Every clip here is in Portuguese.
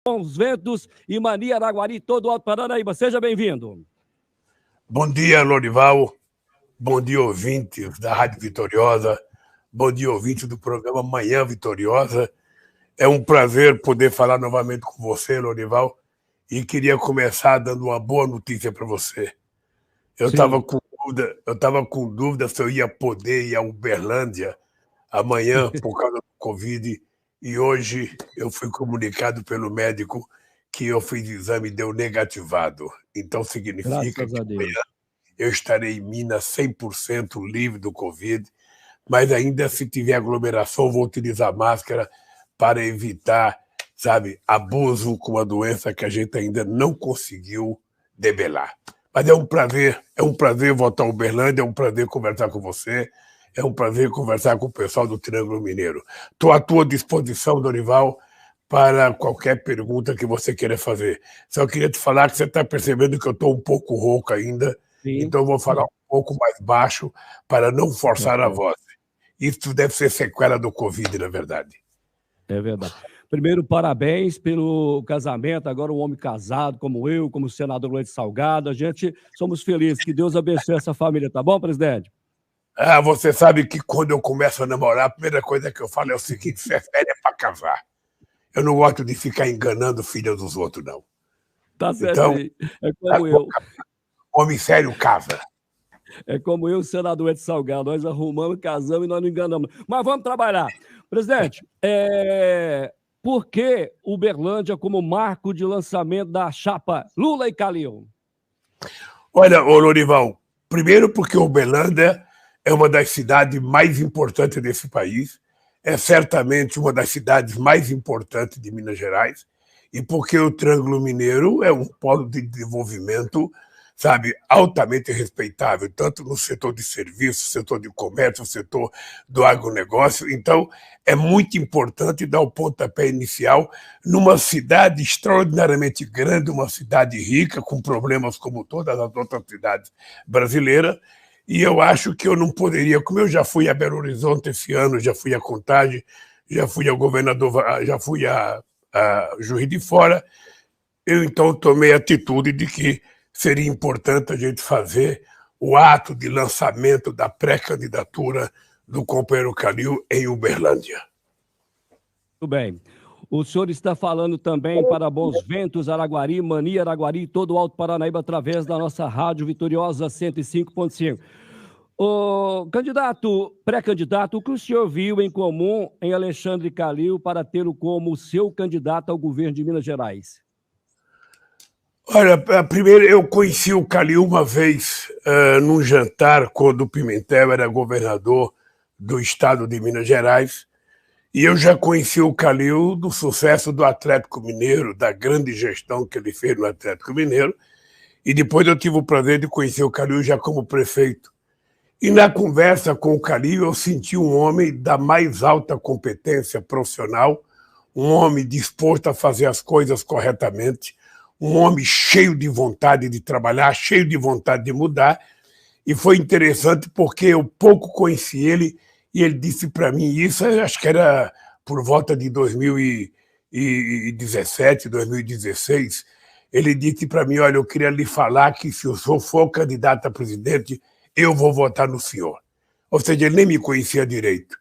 Bons Ventos e Mania Araguari, todo o Alto Paranaíba. Seja bem-vindo. Bom dia, Lorival. Bom dia, ouvintes da Rádio Vitoriosa. Bom dia, ouvintes do programa Manhã Vitoriosa. É um prazer poder falar novamente com você, Lorival, e queria começar dando uma boa notícia para você. Eu estava com dúvida se eu ia poder ir a Uberlândia amanhã por causa do Covid, e hoje eu fui comunicado pelo médico que eu fiz exame e deu negativado. Então significa que amanhã eu estarei em Minas 100% livre do Covid, mas ainda se tiver aglomeração vou utilizar máscara para evitar, abuso com uma doença que a gente ainda não conseguiu debelar. Mas é um prazer voltar a Uberlândia, é um prazer conversar com você, é um prazer conversar com o pessoal do Triângulo Mineiro. Estou à tua disposição, Dorival, para qualquer pergunta que você queira fazer. Só queria te falar que você está percebendo que eu estou um pouco rouco ainda, então eu vou falar um pouco mais baixo para não forçar a voz. Isso deve ser sequela do Covid, na verdade. É verdade. Primeiro, parabéns pelo casamento, agora um homem casado como eu, como o senador Leite Salgado, a gente somos felizes, que Deus abençoe essa família, tá bom, presidente? Você sabe que quando eu começo a namorar, a primeira coisa que eu falo é o seguinte: se é sério é para casar. Eu não gosto de ficar enganando filha dos outros, não. Tá certo, então, é como eu. Homem sério casa. É como eu, senador Leite Salgado, nós arrumamos, casamos e nós não enganamos. Mas vamos trabalhar. Presidente, por que Uberlândia como marco de lançamento da chapa Lula e Calil? Olha, Lorival, primeiro porque Uberlândia é uma das cidades mais importantes desse país, é certamente uma das cidades mais importantes de Minas Gerais, e porque o Triângulo Mineiro é um polo de desenvolvimento, altamente respeitável, tanto no setor de serviços, setor de comércio, setor do agronegócio. Então, é muito importante dar o pontapé inicial numa cidade extraordinariamente grande, uma cidade rica, com problemas como todas as outras cidades brasileiras. E eu acho que eu não poderia, como eu já fui a Belo Horizonte esse ano, já fui a Contagem, já fui ao governador, já fui a Juiz de Fora, eu então tomei a atitude de que seria importante a gente fazer o ato de lançamento da pré-candidatura do companheiro Calil em Uberlândia. Muito bem. O senhor está falando também para Bons Ventos, Araguari, Mania Araguari, todo o Alto Paranaíba, através da nossa Rádio Vitoriosa 105.5. O candidato, pré-candidato, o que o senhor viu em comum em Alexandre Calil para tê-lo como seu candidato ao governo de Minas Gerais? Olha, primeiro eu conheci o Calil uma vez num jantar quando o Pimentel era governador do estado de Minas Gerais, e eu já conheci o Calil do sucesso do Atlético Mineiro, da grande gestão que ele fez no Atlético Mineiro, e depois eu tive o prazer de conhecer o Calil já como prefeito. E na conversa com o Calil eu senti um homem da mais alta competência profissional, um homem disposto a fazer as coisas corretamente, um homem cheio de vontade de trabalhar, cheio de vontade de mudar, e foi interessante porque eu pouco conheci ele, e ele disse para mim isso, acho que era por volta de 2017, 2016, ele disse para mim: olha, eu queria lhe falar que se eu for candidato a presidente, eu vou votar no senhor. Ou seja, ele nem me conhecia direito.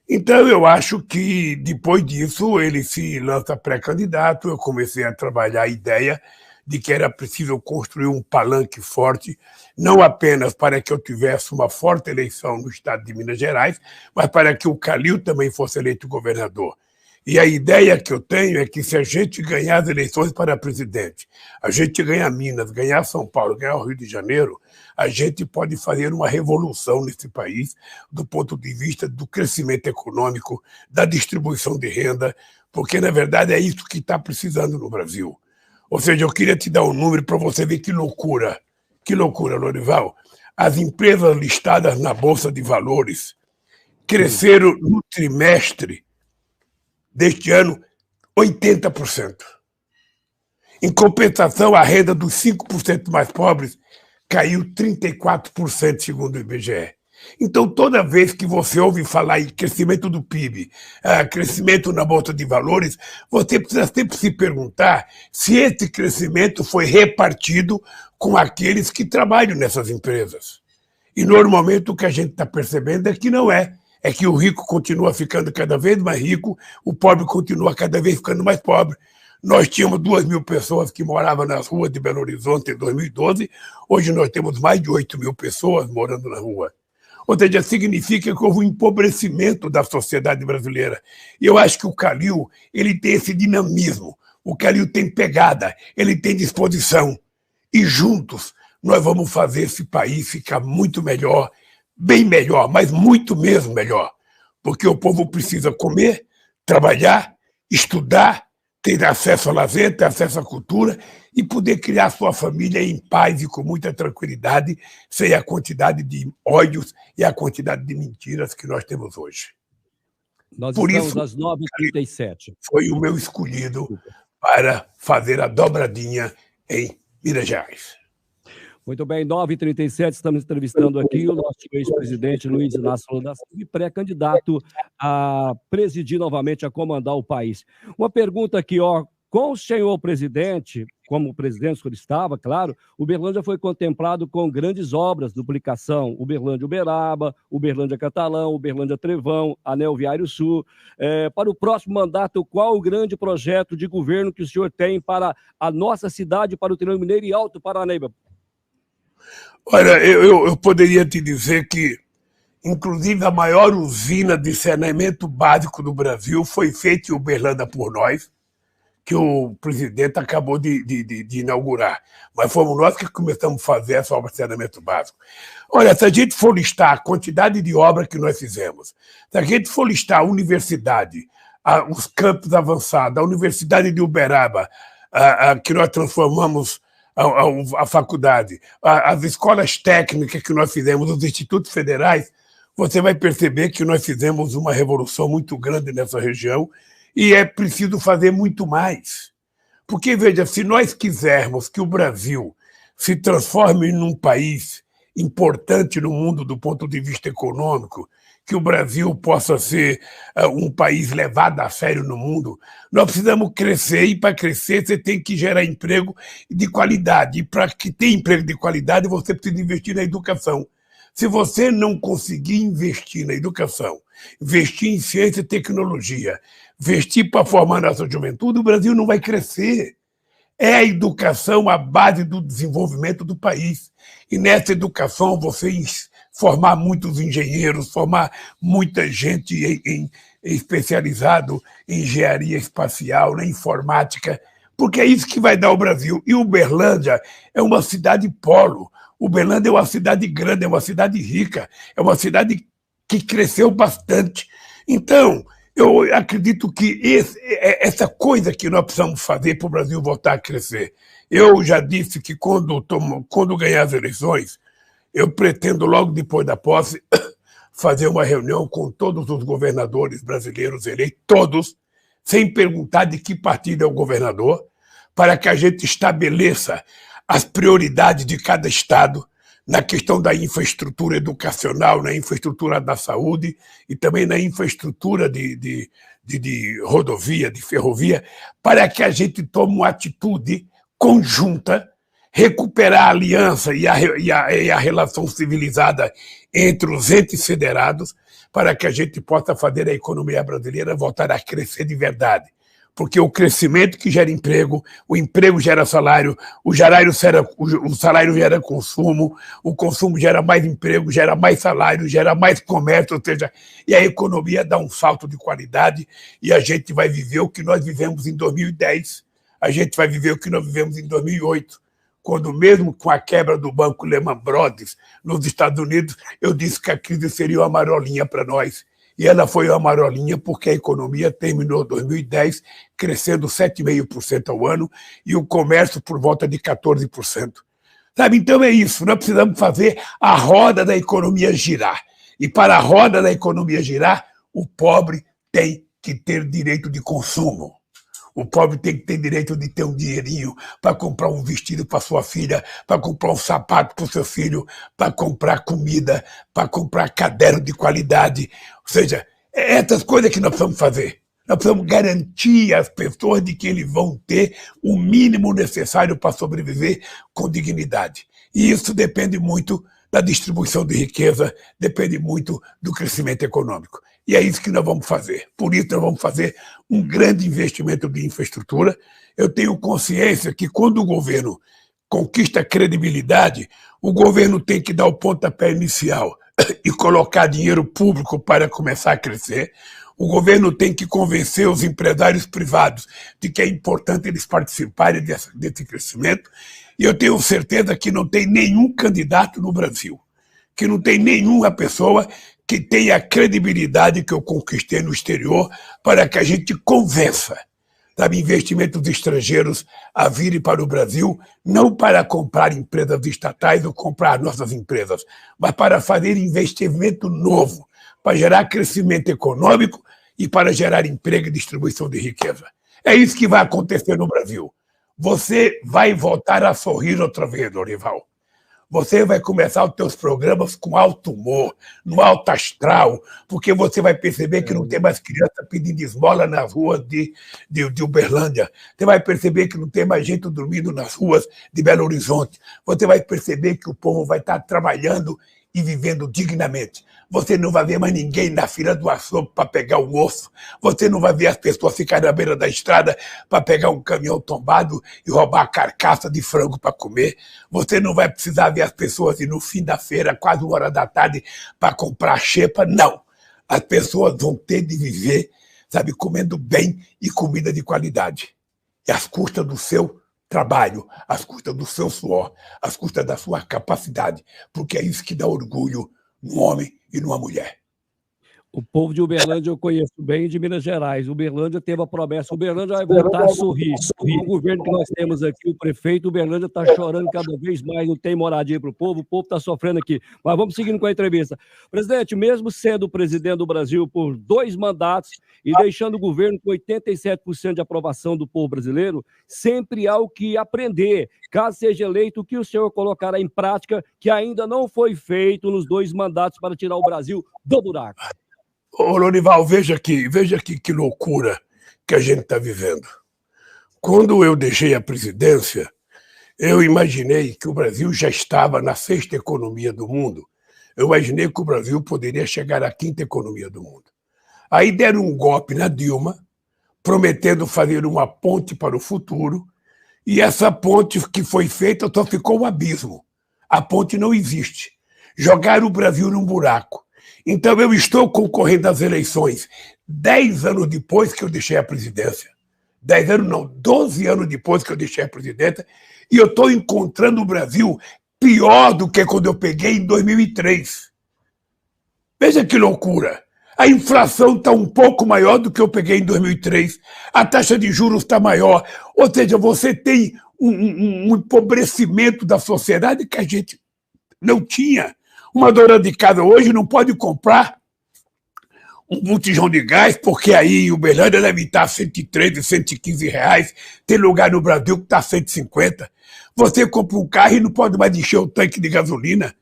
Então, eu acho que, depois disso, ele se lança pré-candidato, eu comecei a trabalhar a ideia de que era preciso construir um palanque forte, não apenas para que eu tivesse uma forte eleição no estado de Minas Gerais, mas para que o Calil também fosse eleito governador. E a ideia que eu tenho é que se a gente ganhar as eleições para presidente, a gente ganhar Minas, ganhar São Paulo, ganhar o Rio de Janeiro, a gente pode fazer uma revolução nesse país do ponto de vista do crescimento econômico, da distribuição de renda, porque, na verdade, é isso que está precisando no Brasil. Ou seja, eu queria te dar um número para você ver que loucura, Lorival. As empresas listadas na Bolsa de Valores cresceram no trimestre deste ano 80%. Em compensação, a renda dos 5% mais pobres caiu 34%, segundo o IBGE. Então, toda vez que você ouve falar em crescimento do PIB, crescimento na Bolsa de Valores, você precisa sempre se perguntar se esse crescimento foi repartido com aqueles que trabalham nessas empresas. E, normalmente, o que a gente está percebendo é que não é. É que o rico continua ficando cada vez mais rico, o pobre continua cada vez ficando mais pobre. Nós tínhamos 2.000 pessoas que moravam nas ruas de Belo Horizonte em 2012, hoje nós temos mais de 8.000 pessoas morando na rua. Ou seja, significa que houve um empobrecimento da sociedade brasileira. E eu acho que o Calil, ele tem esse dinamismo, o Calil tem pegada, ele tem disposição. E juntos nós vamos fazer esse país ficar muito melhor, bem melhor, mas muito mesmo melhor. Porque o povo precisa comer, trabalhar, estudar, ter acesso ao lazer, ter acesso à cultura e poder criar sua família em paz e com muita tranquilidade, sem a quantidade de ódios e a quantidade de mentiras que nós temos hoje. Nós estamos às 9h37. Foi o meu escolhido para fazer a dobradinha em Minas Gerais. Muito bem, 9h37, estamos entrevistando aqui o nosso ex-presidente Luiz Inácio Lula da Silva, pré-candidato a presidir novamente, a comandar o país. Uma pergunta aqui, com o senhor presidente, como presidente o senhor estava, claro, Uberlândia foi contemplado com grandes obras, duplicação, Uberlândia-Uberaba, Uberlândia-Catalão, Uberlândia-Trevão, Anel Viário Sul. Para o próximo mandato, qual o grande projeto de governo que o senhor tem para a nossa cidade, para o Triângulo Mineiro e Alto Paranaíba? Olha, eu poderia te dizer que, inclusive, a maior usina de saneamento básico do Brasil foi feita em Uberlândia por nós, que o presidente acabou de inaugurar. Mas fomos nós que começamos a fazer essa obra de saneamento básico. Olha, se a gente for listar a quantidade de obra que nós fizemos, se a gente for listar a universidade, os campos avançados, a Universidade de Uberaba, que nós transformamos a faculdade, as escolas técnicas que nós fizemos, os institutos federais, você vai perceber que nós fizemos uma revolução muito grande nessa região e é preciso fazer muito mais. Porque, veja, se nós quisermos que o Brasil se transforme num país importante no mundo do ponto de vista econômico, que o Brasil possa ser um país levado a sério no mundo, nós precisamos crescer, e para crescer você tem que gerar emprego de qualidade. E para que tenha emprego de qualidade, você precisa investir na educação. Se você não conseguir investir na educação, investir em ciência e tecnologia, investir para formar nossa juventude, o Brasil não vai crescer. É a educação a base do desenvolvimento do país. E nessa educação você formar muitos engenheiros, formar muita gente especializado em engenharia espacial, na informática, porque é isso que vai dar o Brasil. E Uberlândia é uma cidade polo. Uberlândia é uma cidade grande, é uma cidade rica, é uma cidade que cresceu bastante. Então, eu acredito que essa coisa que nós precisamos fazer para o Brasil voltar a crescer. Eu já disse que quando ganhar as eleições, eu pretendo, logo depois da posse, fazer uma reunião com todos os governadores brasileiros eleitos, todos, sem perguntar de que partido é o governador, para que a gente estabeleça as prioridades de cada estado na questão da infraestrutura educacional, na infraestrutura da saúde e também na infraestrutura de rodovia, de ferrovia, para que a gente tome uma atitude conjunta, recuperar a aliança e a relação civilizada entre os entes federados, para que a gente possa fazer a economia brasileira voltar a crescer de verdade. Porque o crescimento que gera emprego, o emprego gera salário, o salário gera consumo, o consumo gera mais emprego, gera mais salário, gera mais comércio, ou seja, e a economia dá um salto de qualidade e a gente vai viver o que nós vivemos em 2010, a gente vai viver o que nós vivemos em 2008, quando mesmo com a quebra do banco Lehman Brothers nos Estados Unidos, eu disse que a crise seria uma marolinha para nós. E ela foi uma marolinha porque a economia terminou 2010 crescendo 7,5% ao ano e o comércio por volta de 14%. Sabe? Então é isso, nós precisamos fazer a roda da economia girar. E para a roda da economia girar, o pobre tem que ter direito de consumo. O pobre tem que ter direito de ter um dinheirinho para comprar um vestido para sua filha, para comprar um sapato para o seu filho, para comprar comida, para comprar caderno de qualidade. Ou seja, é essas coisas que nós precisamos fazer. Nós precisamos garantir às pessoas de que eles vão ter o mínimo necessário para sobreviver com dignidade. E isso depende muito da distribuição de riqueza, depende muito do crescimento econômico. E é isso que nós vamos fazer. Por isso, nós vamos fazer um grande investimento de infraestrutura. Eu tenho consciência que, quando o governo conquista credibilidade, o governo tem que dar o pontapé inicial e colocar dinheiro público para começar a crescer. O governo tem que convencer os empresários privados de que é importante eles participarem desse crescimento. E eu tenho certeza que não tem nenhum candidato no Brasil, que não tem nenhuma pessoa que tenha a credibilidade que eu conquistei no exterior para que a gente convença, sabe, investimentos estrangeiros a virem para o Brasil, não para comprar empresas estatais ou comprar nossas empresas, mas para fazer investimento novo, para gerar crescimento econômico e para gerar emprego e distribuição de riqueza. É isso que vai acontecer no Brasil. Você vai voltar a sorrir outra vez, Lorival. Você vai começar os teus programas com alto humor, no alto astral, porque você vai perceber que não tem mais criança pedindo esmola nas ruas de Uberlândia. Você vai perceber que não tem mais gente dormindo nas ruas de Belo Horizonte. Você vai perceber que o povo vai estar trabalhando e vivendo dignamente. Você não vai ver mais ninguém na fila do açougue para pegar um osso. Você não vai ver as pessoas ficarem na beira da estrada para pegar um caminhão tombado e roubar a carcaça de frango para comer. Você não vai precisar ver as pessoas ir no fim da feira, quase 1 hora da tarde, para comprar xepa. Não. As pessoas vão ter de viver, sabe, comendo bem e comida de qualidade. E às custas do seu trabalho, às custas do seu suor, às custas da sua capacidade, porque é isso que dá orgulho num homem e numa mulher. O povo de Uberlândia eu conheço bem, de Minas Gerais. Uberlândia teve a promessa. Uberlândia vai voltar a sorrir. O governo que nós temos aqui, o prefeito, Uberlândia está chorando cada vez mais, não tem moradia para o povo está sofrendo aqui. Mas vamos seguindo com a entrevista. Presidente, mesmo sendo presidente do Brasil por 2 mandatos e deixando o governo com 87% de aprovação do povo brasileiro, sempre há o que aprender. Caso seja eleito, o que o senhor colocará em prática que ainda não foi feito nos 2 mandatos para tirar o Brasil do buraco? Ô, Lorival, veja aqui que loucura que a gente está vivendo. Quando eu deixei a presidência, eu imaginei que o Brasil já estava na 6ª economia do mundo. Eu imaginei que o Brasil poderia chegar à 5ª economia do mundo. Aí deram um golpe na Dilma, prometendo fazer uma ponte para o futuro, e essa ponte que foi feita só ficou um abismo. A ponte não existe. Jogaram o Brasil num buraco. Então, eu estou concorrendo às eleições 10 anos depois que eu deixei a presidência. 10 anos não, 12 anos depois que eu deixei a presidência, e eu estou encontrando o Brasil pior do que quando eu peguei em 2003. Veja que loucura. A inflação está um pouco maior do que eu peguei em 2003. A taxa de juros está maior. Ou seja, você tem um empobrecimento da sociedade que a gente não tinha. Uma dona de casa hoje não pode comprar um botijão de gás, porque aí em Uberlândia deve estar 113, 115 reais. Tem lugar no Brasil que está 150. Você compra um carro e não pode mais encher o tanque de gasolina.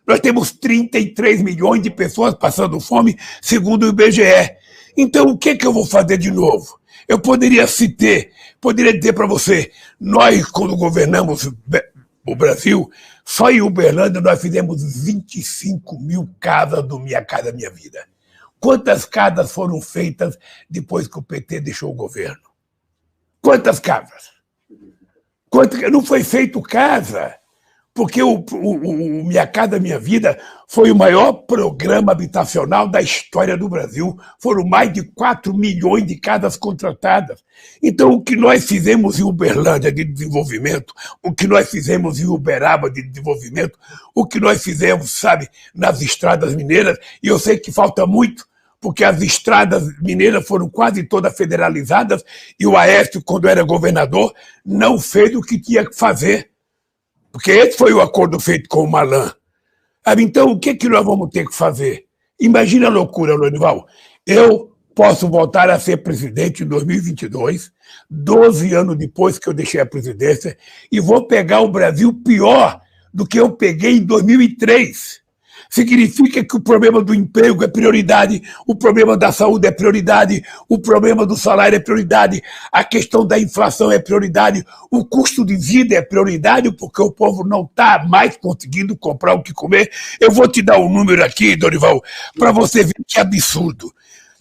Nós temos 33 milhões de pessoas passando fome, segundo o IBGE. Então, o que eu vou fazer de novo? Eu poderia dizer para você, nós, quando governamos o Brasil, só em Uberlândia nós fizemos 25 mil casas do Minha Casa Minha Vida. Quantas casas foram feitas depois que o PT deixou o governo? Quantas casas? Não foi feito casa, porque o Minha Casa Minha Vida foi o maior programa habitacional da história do Brasil. Foram mais de 4 milhões de casas contratadas. Então, o que nós fizemos em Uberlândia de desenvolvimento, o que nós fizemos em Uberaba de desenvolvimento, o que nós fizemos, sabe, nas estradas mineiras, e eu sei que falta muito, porque as estradas mineiras foram quase todas federalizadas e o Aécio, quando era governador, não fez o que tinha que fazer. Porque esse foi o acordo feito com o Malan. Então, o que nós vamos ter que fazer? Imagina a loucura, Lorival. Eu, posso voltar a ser presidente em 2022, 12 anos depois que eu deixei a presidência, e vou pegar o Brasil pior do que eu peguei em 2003. Significa que o problema do emprego é prioridade, o problema da saúde é prioridade, o problema do salário é prioridade, a questão da inflação é prioridade, o custo de vida é prioridade, porque o povo não está mais conseguindo comprar o que comer. Eu vou te dar um número aqui, Dorival, para você ver que absurdo.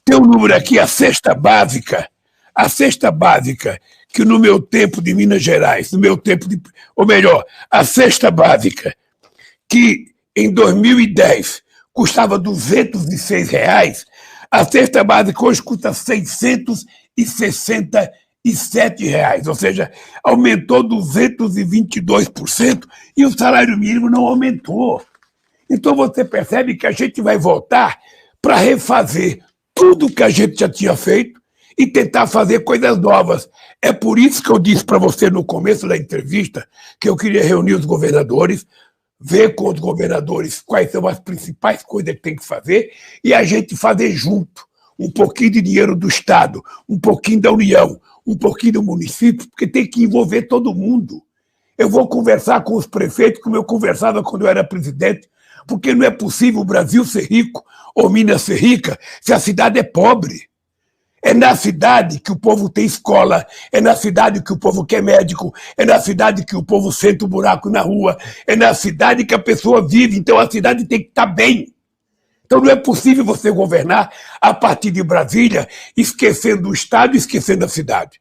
Tem um número aqui, a cesta básica, que no meu tempo de Minas Gerais, ou melhor, a cesta básica, que em 2010 custava R$206, a cesta básica hoje custa R$667, ou seja, aumentou 222% e o salário mínimo não aumentou. Então você percebe que a gente vai voltar para refazer tudo que a gente já tinha feito e tentar fazer coisas novas. É por isso que eu disse para você no começo da entrevista que eu queria reunir os governadores, ver com os governadores quais são as principais coisas que tem que fazer e a gente fazer junto um pouquinho de dinheiro do Estado, um pouquinho da União, um pouquinho do município, porque tem que envolver todo mundo. Eu vou conversar com os prefeitos como eu conversava quando eu era presidente, porque não é possível o Brasil ser rico ou Minas ser rica se a cidade é pobre. É na cidade que o povo tem escola, é na cidade que o povo quer médico, é na cidade que o povo senta o buraco na rua, é na cidade que a pessoa vive, então a cidade tem que estar bem. Então não é possível você governar a partir de Brasília, esquecendo o Estado e esquecendo a cidade.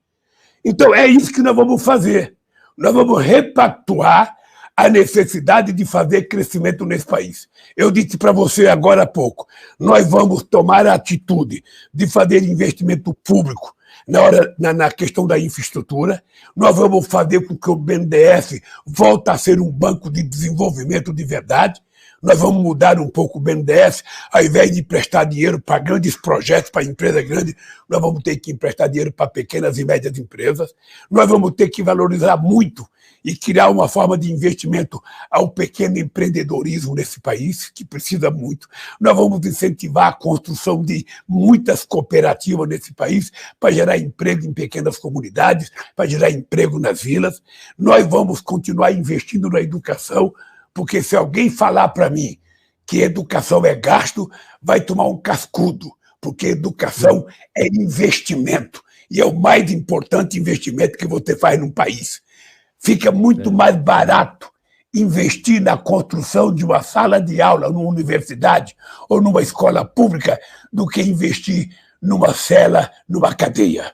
Então é isso que nós vamos fazer. Nós vamos repactuar a necessidade de fazer crescimento nesse país. Eu disse para você agora há pouco, nós vamos tomar a atitude de fazer investimento público na questão da infraestrutura, nós vamos fazer com que o BNDES volte a ser um banco de desenvolvimento de verdade, nós vamos mudar um pouco o BNDES, ao invés de emprestar dinheiro para grandes projetos, para empresas grandes, nós vamos ter que emprestar dinheiro para pequenas e médias empresas, nós vamos ter que valorizar muito e criar uma forma de investimento ao pequeno empreendedorismo nesse país, que precisa muito. Nós vamos incentivar a construção de muitas cooperativas nesse país para gerar emprego em pequenas comunidades, para gerar emprego nas vilas. Nós vamos continuar investindo na educação, porque se alguém falar para mim que educação é gasto, vai tomar um cascudo, porque educação é investimento, e é o mais importante investimento que você faz num país. Fica muito mais barato investir na construção de uma sala de aula numa universidade ou numa escola pública do que investir numa cela, numa cadeia.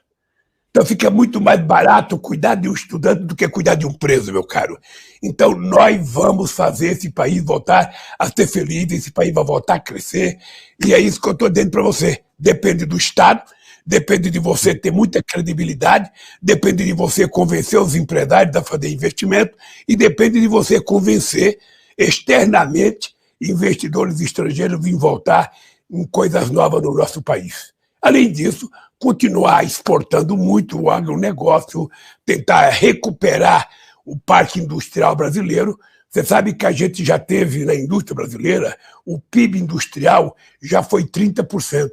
Então fica muito mais barato cuidar de um estudante do que cuidar de um preso, meu caro. Então nós vamos fazer esse país voltar a ser feliz, esse país vai voltar a crescer, e é isso que eu estou dizendo para você. Depende do Estado, depende de você ter muita credibilidade, depende de você convencer os empresários a fazer investimento e depende de você convencer externamente investidores estrangeiros a vir voltar em coisas novas no nosso país. Além disso, continuar exportando muito o agronegócio, tentar recuperar o parque industrial brasileiro. Você sabe que a gente já teve na indústria brasileira, o PIB industrial já foi 30%.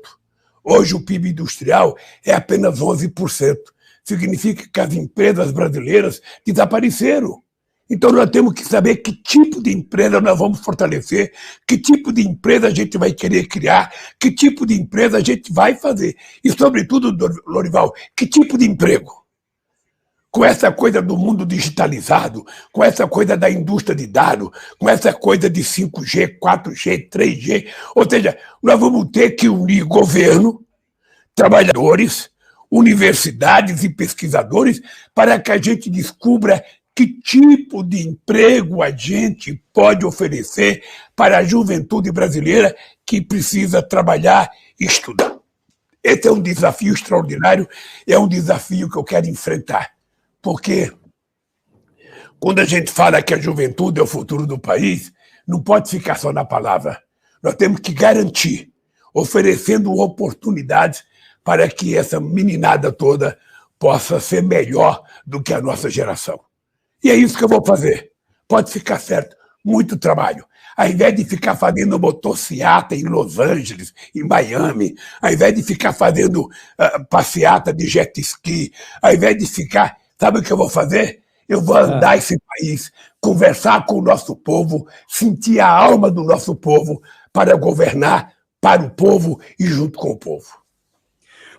Hoje o PIB industrial é apenas 11%. Significa que as empresas brasileiras desapareceram. Então nós temos que saber que tipo de empresa nós vamos fortalecer, que tipo de empresa a gente vai querer criar, que tipo de empresa a gente vai fazer. E, sobretudo, Lorival, que tipo de emprego? Com essa coisa do mundo digitalizado, com essa coisa da indústria de dados, com essa coisa de 5G, 4G, 3G, ou seja, nós vamos ter que unir governo, trabalhadores, universidades e pesquisadores para que a gente descubra que tipo de emprego a gente pode oferecer para a juventude brasileira que precisa trabalhar e estudar. Esse é um desafio extraordinário, é um desafio que eu quero enfrentar. Porque quando a gente fala que a juventude é o futuro do país, não pode ficar só na palavra. Nós temos que garantir, oferecendo oportunidades para que essa meninada toda possa ser melhor do que a nossa geração. E é isso que eu vou fazer. Pode ficar certo. muito trabalho. Ao invés de ficar fazendo motociata em Los Angeles, em Miami, ao invés de ficar fazendo passeata de jet ski, ao invés de ficar... Sabe o que eu vou fazer? Eu vou andar esse país, conversar com o nosso povo, sentir a alma do nosso povo para governar para o povo e junto com o povo.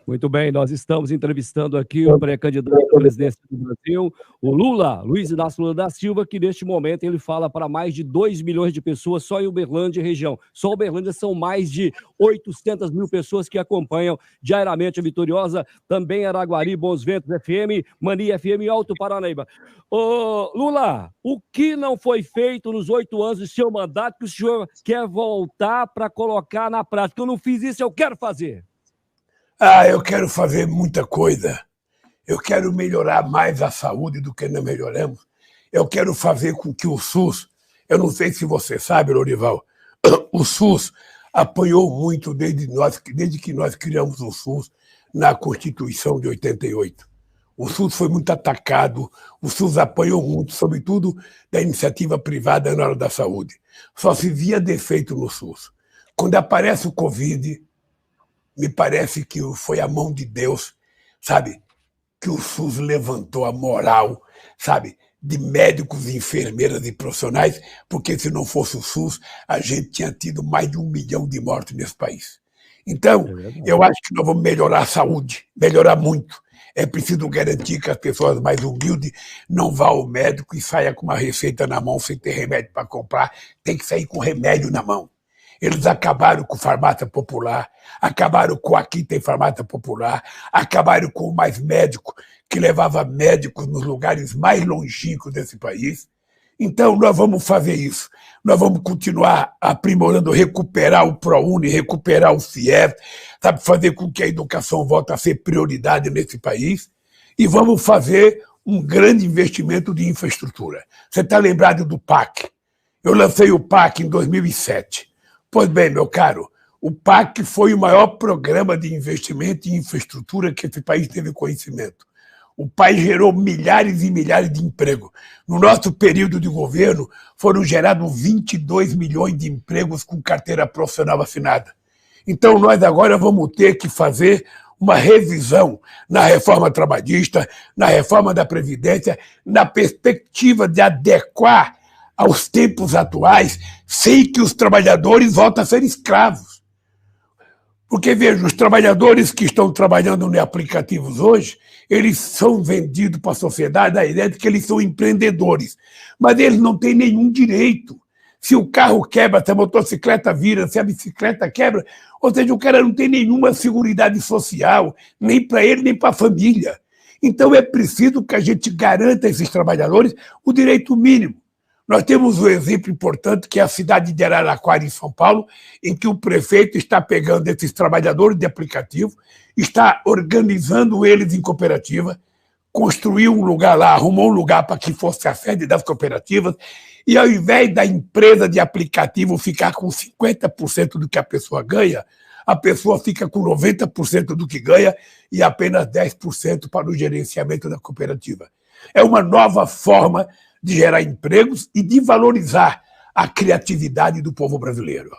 Muito bem, nós estamos entrevistando aqui o pré-candidato à presidência do Brasil, o Lula, Luiz Inácio Lula da Silva, que neste momento ele fala para mais de 2 milhões de pessoas só em Uberlândia e região. Só Uberlândia são mais de 800 mil pessoas que acompanham diariamente a Vitoriosa, também Araguari, Bons Ventos FM, Mania FM e Alto Paranaíba. Ô, Lula, o que não foi feito nos 8 anos do seu mandato que o senhor quer voltar para colocar na prática? Eu não fiz isso, eu quero fazer. Eu quero fazer muita coisa. Eu quero melhorar mais a saúde do que não melhoramos. Eu quero fazer com que o SUS... Eu não sei se você sabe, Lorival, o SUS apanhou muito desde que nós criamos o SUS na Constituição de 88. O SUS foi muito atacado, o SUS apanhou muito, sobretudo da iniciativa privada na área da saúde. Só se via defeito no SUS. Quando aparece o Covid... me parece que foi a mão de Deus, sabe? Que o SUS levantou a moral, sabe? De médicos, enfermeiras e profissionais, porque se não fosse o SUS, a gente tinha tido mais de 1 milhão de mortes nesse país. Então, eu acho que nós vamos melhorar a saúde, melhorar muito. É preciso garantir que as pessoas mais humildes não vá ao médico e saia com uma receita na mão sem ter remédio para comprar, tem que sair com remédio na mão. Eles acabaram com farmácia popular, acabaram com Aqui Tem Farmácia Popular, acabaram com o Mais Médico, que levava médicos nos lugares mais longínquos desse país. Então, nós vamos fazer isso. Nós vamos continuar aprimorando, recuperar o ProUni, recuperar o FIES, sabe, fazer com que a educação volte a ser prioridade nesse país. E vamos fazer um grande investimento de infraestrutura. Você está lembrado do PAC? Eu lancei o PAC em 2007. Pois bem, meu caro, o PAC foi o maior programa de investimento em infraestrutura que esse país teve conhecimento. O país gerou milhares e milhares de empregos. No nosso período de governo, foram gerados 22 milhões de empregos com carteira profissional assinada. Então, nós agora vamos ter que fazer uma revisão na reforma trabalhista, na reforma da Previdência, na perspectiva de adequar aos tempos atuais, sem que os trabalhadores voltem a ser escravos. Porque, veja, os trabalhadores que estão trabalhando em aplicativos hoje, eles são vendidos para a sociedade a ideia de que eles são empreendedores, mas eles não têm nenhum direito. Se o carro quebra, se a motocicleta vira, se a bicicleta quebra, ou seja, o cara não tem nenhuma seguridade social, nem para ele, nem para a família. Então é preciso que a gente garanta a esses trabalhadores o direito mínimo. Nós temos um exemplo importante, que é a cidade de Araraquara, em São Paulo, em que o prefeito está pegando esses trabalhadores de aplicativo, está organizando eles em cooperativa, construiu um lugar lá, arrumou um lugar para que fosse a sede das cooperativas, e ao invés da empresa de aplicativo ficar com 50% do que a pessoa ganha, a pessoa fica com 90% do que ganha e apenas 10% para o gerenciamento da cooperativa. É uma nova forma de gerar empregos e de valorizar a criatividade do povo brasileiro.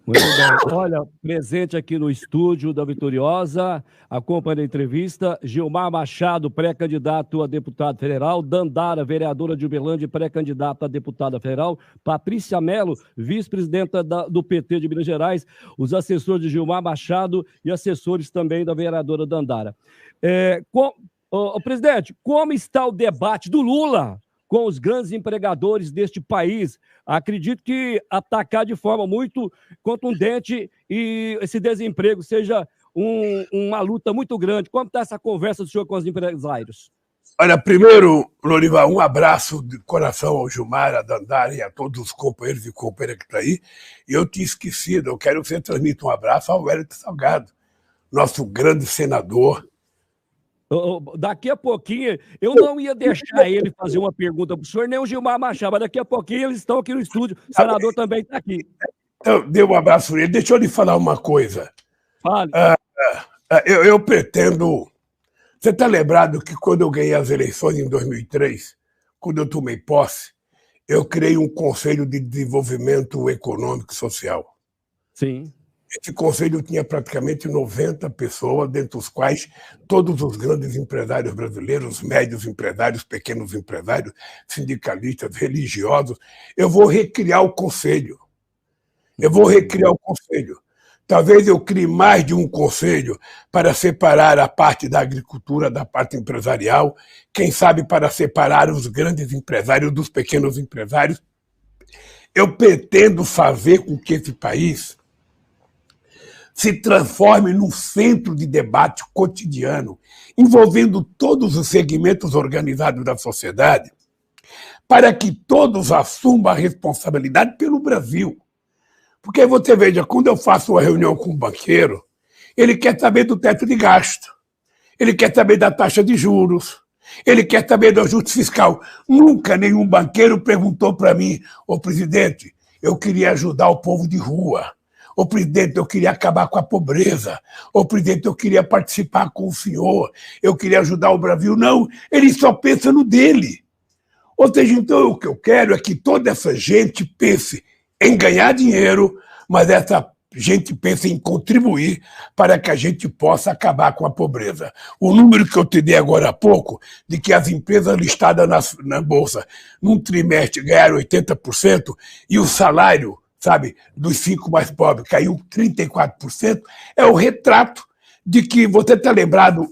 Muito bem. Olha, presente aqui no estúdio da Vitoriosa, acompanha a entrevista, Gilmar Machado, pré-candidato a deputado federal, Dandara, vereadora de Uberlândia, pré-candidata a deputada federal, Patrícia Mello, vice-presidenta do PT de Minas Gerais, os assessores de Gilmar Machado e assessores também da vereadora Dandara. Presidente, como está o debate do Lula com os grandes empregadores deste país? Acredito que atacar de forma muito contundente e esse desemprego seja uma luta muito grande. Como está essa conversa do senhor com os empresários? Olha, primeiro, Lorival, um abraço de coração ao Gilmar, a Dandara e a todos os companheiros e companheiras que estão aí. E eu tinha esquecido, eu quero que você transmita um abraço ao Wellington Salgado, nosso grande senador. Daqui a pouquinho, eu não ia deixar ele fazer uma pergunta para o senhor, nem o Gilmar Machado, mas daqui a pouquinho eles estão aqui no estúdio, o senador também está aqui. Então, dê um abraço para ele. Deixa eu lhe falar uma coisa. Fale. Eu pretendo... Você está lembrado que quando eu ganhei as eleições em 2003, quando eu tomei posse, eu criei um Conselho de Desenvolvimento Econômico e Social. Sim. Esse conselho tinha praticamente 90 pessoas, dentre os quais todos os grandes empresários brasileiros, médios empresários, pequenos empresários, sindicalistas, religiosos. Eu vou recriar o conselho. Talvez eu crie mais de um conselho para separar a parte da agricultura da parte empresarial, quem sabe para separar os grandes empresários dos pequenos empresários. Eu pretendo fazer com que esse país se transforme num centro de debate cotidiano, envolvendo todos os segmentos organizados da sociedade, para que todos assumam a responsabilidade pelo Brasil. Porque você veja, quando eu faço uma reunião com um banqueiro, ele quer saber do teto de gasto, ele quer saber da taxa de juros, ele quer saber do ajuste fiscal. Nunca nenhum banqueiro perguntou para mim: ô presidente, eu queria ajudar o povo de rua. Ô presidente, eu queria acabar com a pobreza. Ô presidente, eu queria participar com o senhor. Eu queria ajudar o Brasil. Não, ele só pensa no dele. Ou seja, então o que eu quero é que toda essa gente pense em ganhar dinheiro, mas essa gente pense em contribuir para que a gente possa acabar com a pobreza. O número que eu te dei agora há pouco, de que as empresas listadas na Bolsa, num trimestre, ganharam 80%, e o salário, sabe, dos 5 mais pobres caiu 34%, é o retrato de que você está lembrado,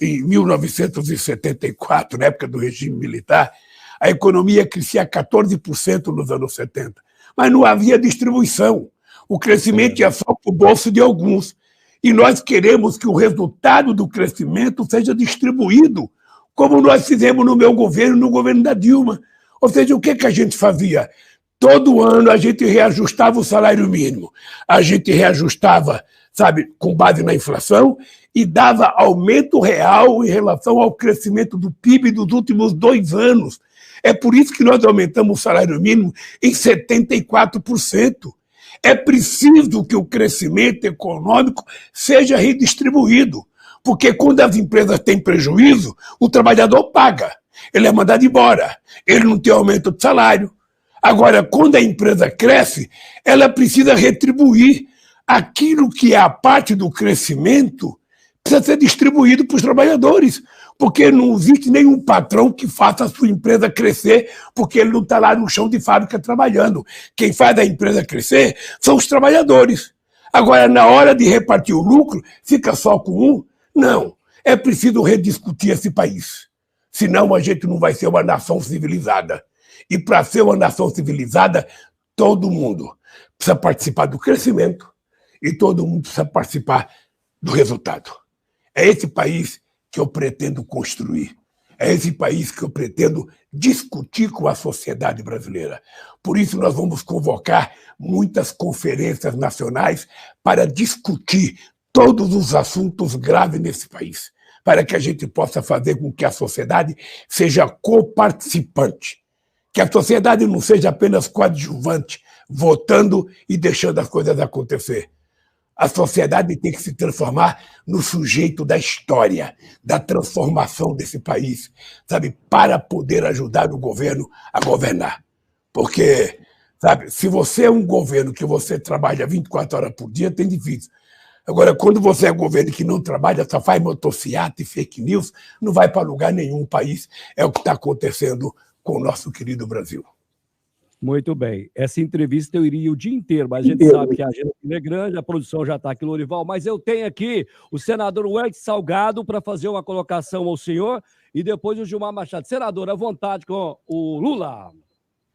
em 1974, na época do regime militar, a economia crescia 14% nos anos 70, mas não havia distribuição. O crescimento ia só para o bolso de alguns. E nós queremos que o resultado do crescimento seja distribuído, como nós fizemos no meu governo, no governo da Dilma. Ou seja, o que a gente fazia? Todo ano a gente reajustava o salário mínimo. A gente reajustava, sabe, com base na inflação, e dava aumento real em relação ao crescimento do PIB dos últimos 2 anos. É por isso que nós aumentamos o salário mínimo em 74%. É preciso que o crescimento econômico seja redistribuído, porque quando as empresas têm prejuízo, o trabalhador paga, ele é mandado embora, ele não tem aumento de salário. Agora, quando a empresa cresce, ela precisa retribuir aquilo que é a parte do crescimento, precisa ser distribuído para os trabalhadores, porque não existe nenhum patrão que faça a sua empresa crescer porque ele não está lá no chão de fábrica trabalhando. Quem faz a empresa crescer são os trabalhadores. Agora, na hora de repartir o lucro, fica só com um? Não. É preciso rediscutir esse país. Senão a gente não vai ser uma nação civilizada. E para ser uma nação civilizada, todo mundo precisa participar do crescimento e todo mundo precisa participar do resultado. É esse país que eu pretendo construir. É esse país que eu pretendo discutir com a sociedade brasileira. Por isso, nós vamos convocar muitas conferências nacionais para discutir todos os assuntos graves nesse país, para que a gente possa fazer com que a sociedade seja coparticipante, que a sociedade não seja apenas coadjuvante, votando e deixando as coisas acontecer. A sociedade tem que se transformar no sujeito da história, da transformação desse país, sabe, para poder ajudar o governo a governar. Porque, sabe, se você é um governo que você trabalha 24 horas por dia, tem difícil. Agora, quando você é um governo que não trabalha, só faz motociata e fake news, não vai para lugar nenhum. O país é o que está acontecendo com o nosso querido Brasil. Muito bem. Essa entrevista eu iria o dia inteiro, mas a gente sabe que a agenda é grande, a produção já está aqui, Lorival, mas eu tenho aqui o senador Wellington Salgado para fazer uma colocação ao senhor e depois o Gilmar Machado. Senador, à vontade com o Lula.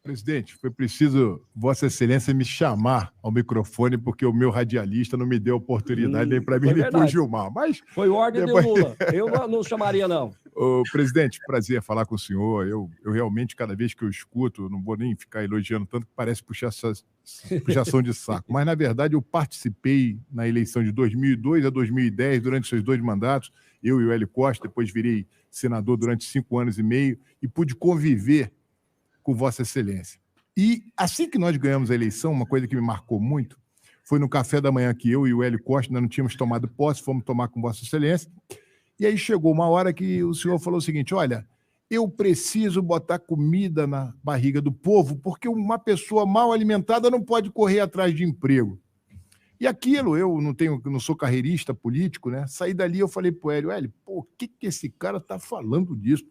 Presidente, foi preciso Vossa Excelência me chamar ao microfone porque o meu radialista não me deu oportunidade nem para mim nem para o Gilmar. Mas foi ordem depois... do Lula. Eu não chamaria, não. Ô, presidente, prazer falar com o senhor. Eu realmente, cada vez que eu escuto, não vou nem ficar elogiando tanto que parece puxação de saco. Mas, na verdade, eu participei na eleição de 2002 a 2010, durante seus 2 mandatos, eu e o Hélio Costa, depois virei senador durante 5 anos e meio e pude conviver com Vossa Excelência. E assim que nós ganhamos a eleição, uma coisa que me marcou muito foi no café da manhã que eu e o Hélio Costa ainda não tínhamos tomado posse, fomos tomar com Vossa Excelência, e aí chegou uma hora que o senhor falou o seguinte: olha, eu preciso botar comida na barriga do povo, porque uma pessoa mal alimentada não pode correr atrás de emprego. E aquilo, eu não sou carreirista político, né? Saí dali, eu falei pro Hélio, pô, o que esse cara tá falando disso?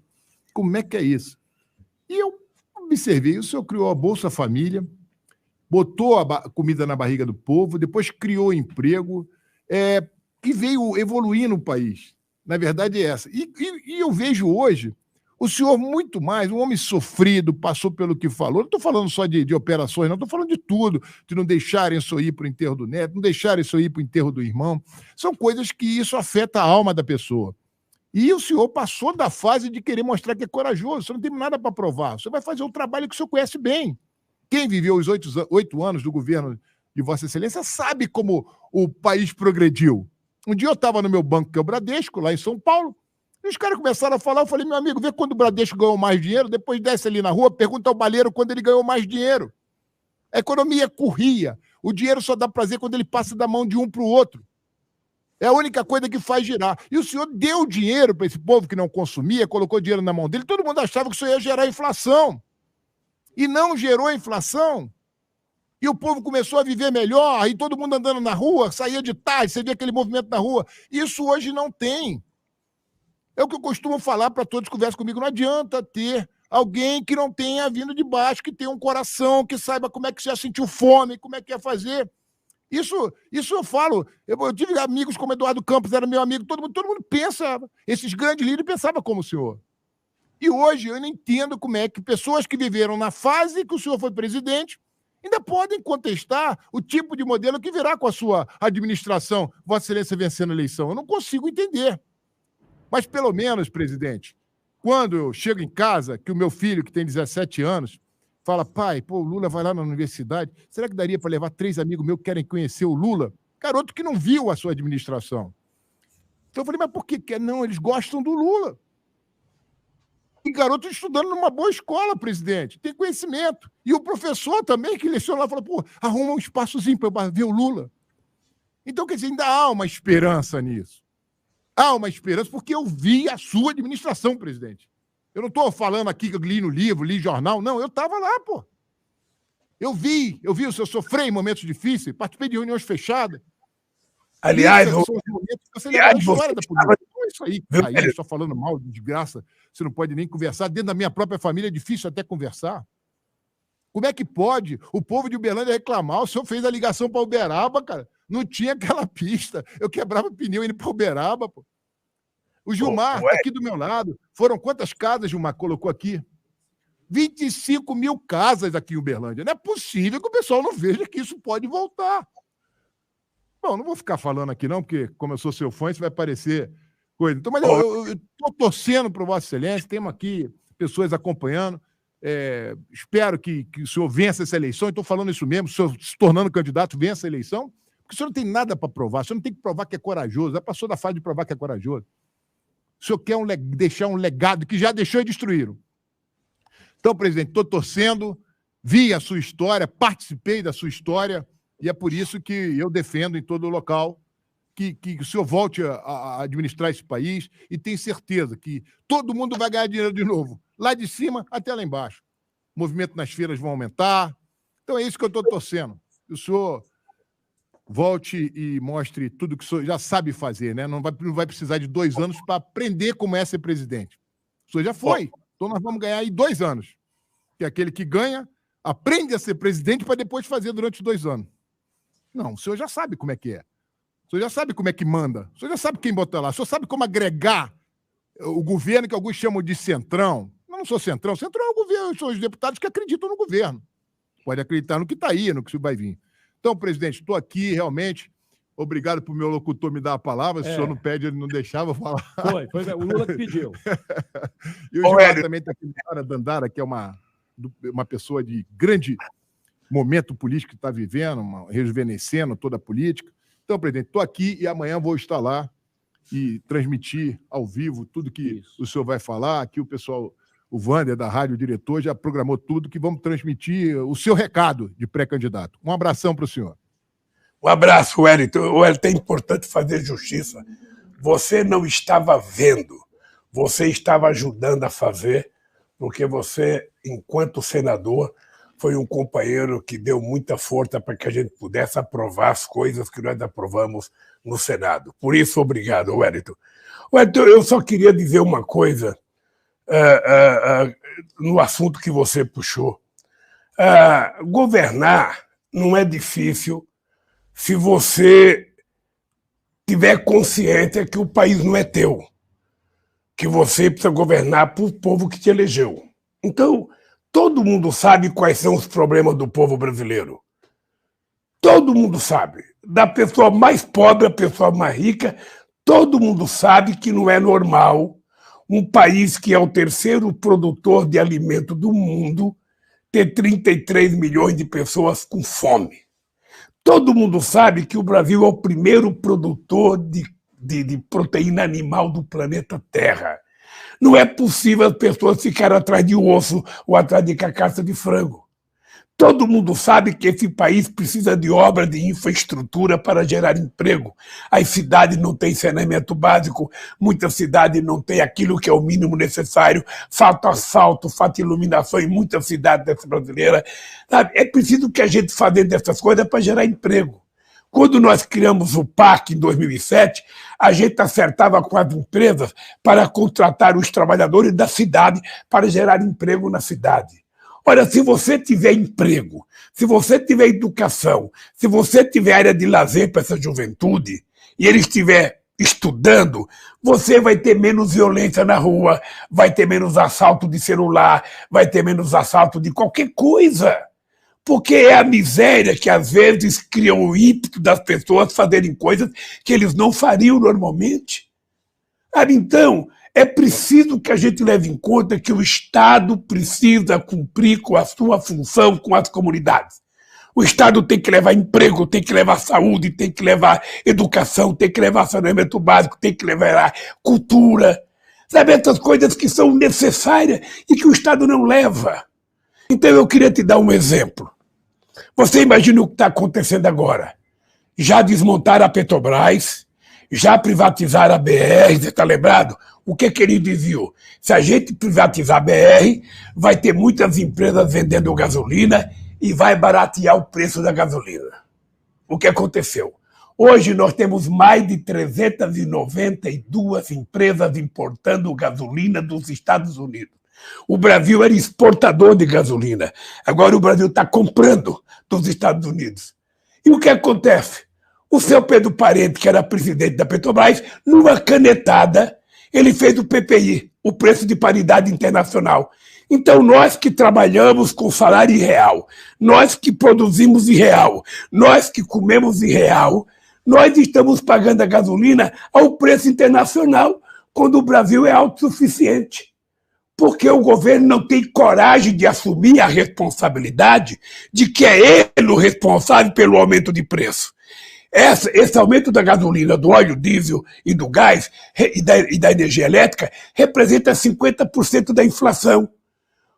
Como é que é isso? E eu observei, o senhor criou a Bolsa Família, botou a comida na barriga do povo, depois criou emprego, e veio evoluindo o país. Na verdade é essa. E eu vejo hoje o senhor muito mais, um homem sofrido, passou pelo que falou. Não estou falando só de operações, não, estou falando de tudo, de não deixarem isso ir para o enterro do neto, não deixarem isso ir para o enterro do irmão. São coisas que isso afeta a alma da pessoa. E o senhor passou da fase de querer mostrar que é corajoso, você não tem nada para provar, você vai fazer um trabalho que o senhor conhece bem. Quem viveu os 8 anos do governo de Vossa Excelência sabe como o país progrediu. Um dia eu estava no meu banco, que é o Bradesco, lá em São Paulo, e os caras começaram a falar, eu falei, meu amigo, vê quando o Bradesco ganhou mais dinheiro, depois desce ali na rua, pergunta ao baleiro quando ele ganhou mais dinheiro. A economia corria, o dinheiro só dá prazer quando ele passa da mão de um para o outro. É a única coisa que faz girar. E o senhor deu dinheiro para esse povo que não consumia, colocou dinheiro na mão dele, todo mundo achava que isso ia gerar inflação. E não gerou inflação. E o povo começou a viver melhor, aí todo mundo andando na rua, saía de tarde, você via aquele movimento na rua. Isso hoje não tem. É o que eu costumo falar para todos que conversam comigo, não adianta ter alguém que não tenha vindo de baixo, que tenha um coração, que saiba como é que já sentiu fome, como é que ia fazer. Isso eu falo. Eu tive amigos como Eduardo Campos, era meu amigo, todo mundo pensa, esses grandes líderes pensavam como o senhor. E hoje eu não entendo como é que pessoas que viveram na fase que o senhor foi presidente ainda podem contestar o tipo de modelo que virá com a sua administração, Vossa Excelência vencendo a eleição. Eu não consigo entender. Mas, pelo menos, presidente, quando eu chego em casa, que o meu filho, que tem 17 anos, fala, pai, pô, o Lula vai lá na universidade, será que daria para levar 3 amigos meus que querem conhecer o Lula? Garoto que não viu a sua administração. Então eu falei, mas por que quer? Não, eles gostam do Lula. E garoto estudando numa boa escola, presidente, tem conhecimento. E o professor também, que leciona lá, fala, pô, arruma um espaçozinho para ver o Lula. Então, quer dizer, ainda há uma esperança nisso. Há uma esperança, porque eu vi a sua administração, presidente. Eu não estou falando aqui que eu li no livro, li jornal, não, eu estava lá, pô. Eu vi o senhor sofrer em momentos difíceis, participei de reuniões fechadas. Aliás, você lembra da história da política. Isso aí, aí, só falando mal, de desgraça, você não pode nem conversar. Dentro da minha própria família é difícil até conversar. Como é que pode o povo de Uberlândia reclamar? O senhor fez a ligação para Uberaba, cara. Não tinha aquela pista. Eu quebrava pneu indo para Uberaba, pô. O Gilmar está aqui do meu lado. Foram quantas casas, Gilmar, colocou aqui? 25 mil casas aqui em Uberlândia. Não é possível que o pessoal não veja que isso pode voltar. Bom, não vou ficar falando aqui não, porque como eu sou seu fã, isso vai parecer coisa. Então, mas eu estou torcendo para o Vossa Excelência, temos aqui pessoas acompanhando. Espero que o senhor vença essa eleição. Estou falando isso mesmo, o senhor se tornando candidato, vença a eleição, porque o senhor não tem nada para provar, o senhor não tem que provar que é corajoso, já passou da fase de provar que é corajoso. O senhor quer deixar um legado que já deixou e destruíram. Então, presidente, estou torcendo, vi a sua história, participei da sua história, e é por isso que eu defendo em todo o local que o senhor volte a administrar esse país e tenho certeza que todo mundo vai ganhar dinheiro de novo, lá de cima até lá embaixo. O movimento nas feiras vai aumentar. Então é isso que eu estou torcendo. Que o senhor volte e mostre tudo que o senhor já sabe fazer, né? Não vai precisar de 2 anos para aprender como é ser presidente. O senhor já foi. Então nós vamos ganhar aí 2 anos. Que é aquele que ganha, aprende a ser presidente para depois fazer durante 2 anos. Não, o senhor já sabe como é que é. O senhor já sabe como é que manda. O senhor já sabe quem botar lá. O senhor sabe como agregar o governo, que alguns chamam de centrão. Eu não sou centrão. Centrão é o governo, são os deputados que acreditam no governo. Pode acreditar no que está aí, no que vai vir. Então, presidente, estou aqui realmente. Obrigado por meu locutor me dar a palavra. Se o senhor não pede, ele não deixava falar. Foi o Lula que pediu. E o Gilmar também está aqui na Dandara, que é uma pessoa de grande momento político que está vivendo, rejuvenescendo toda a política. Então, presidente, estou aqui e amanhã vou estar lá e transmitir ao vivo tudo que o senhor vai falar. Aqui o pessoal, o Wander da rádio, o diretor, já programou tudo que vamos transmitir o seu recado de pré-candidato. Um abração para o senhor. Um abraço, Wellington. Wellington, é importante fazer justiça. Você não estava vendo você estava ajudando a fazer, porque você, enquanto senador, foi um companheiro que deu muita força para que a gente pudesse aprovar as coisas que nós aprovamos no Senado. Por isso, obrigado, Wellington. Wellington, eu só queria dizer uma coisa no assunto que você puxou. Governar não é difícil se você tiver consciência que o país não é teu, que você precisa governar para o povo que te elegeu. Então, todo mundo sabe quais são os problemas do povo brasileiro. Todo mundo sabe. Da pessoa mais pobre à pessoa mais rica, todo mundo sabe que não é normal um país que é o terceiro produtor de alimento do mundo ter 33 milhões de pessoas com fome. Todo mundo sabe que o Brasil é o primeiro produtor de proteína animal do planeta Terra. Não é possível as pessoas ficarem atrás de osso ou atrás de carcaça de frango. Todo mundo sabe que esse país precisa de obras de infraestrutura para gerar emprego. As cidades não têm saneamento básico, muitas cidades não têm aquilo que é o mínimo necessário, falta asfalto, falta iluminação em muitas cidades brasileiras. É preciso que a gente faça dessas coisas para gerar emprego. Quando nós criamos o PAC em 2007, a gente acertava com as empresas para contratar os trabalhadores da cidade para gerar emprego na cidade. Olha, se você tiver emprego, se você tiver educação, se você tiver área de lazer para essa juventude e ele estiver estudando, você vai ter menos violência na rua, vai ter menos assalto de celular, vai ter menos assalto de qualquer coisa. Porque é a miséria que às vezes cria o ímpeto das pessoas fazerem coisas que eles não fariam normalmente. Então, é preciso que a gente leve em conta que o Estado precisa cumprir com a sua função com as comunidades. O Estado tem que levar emprego, tem que levar saúde, tem que levar educação, tem que levar saneamento básico, tem que levar cultura. Sabe, essas coisas que são necessárias e que o Estado não leva. Então eu queria te dar um exemplo. Você imagina o que está acontecendo agora. Já desmontaram a Petrobras, já privatizaram a BR, você está lembrado? O que ele dizia? Se a gente privatizar a BR, vai ter muitas empresas vendendo gasolina e vai baratear o preço da gasolina. O que aconteceu? Hoje nós temos mais de 392 empresas importando gasolina dos Estados Unidos. O Brasil era exportador de gasolina. Agora o Brasil está comprando dos Estados Unidos. E o que acontece? O seu Pedro Parente, que era presidente da Petrobras, numa canetada, ele fez o PPI, o preço de paridade internacional. Então, nós que trabalhamos com salário real, nós que produzimos em real, nós que comemos em real, nós estamos pagando a gasolina ao preço internacional, quando o Brasil é autossuficiente. Porque o governo não tem coragem de assumir a responsabilidade de que é ele o responsável pelo aumento de preço. Esse aumento da gasolina, do óleo diesel e do gás e da energia elétrica representa 50% da inflação.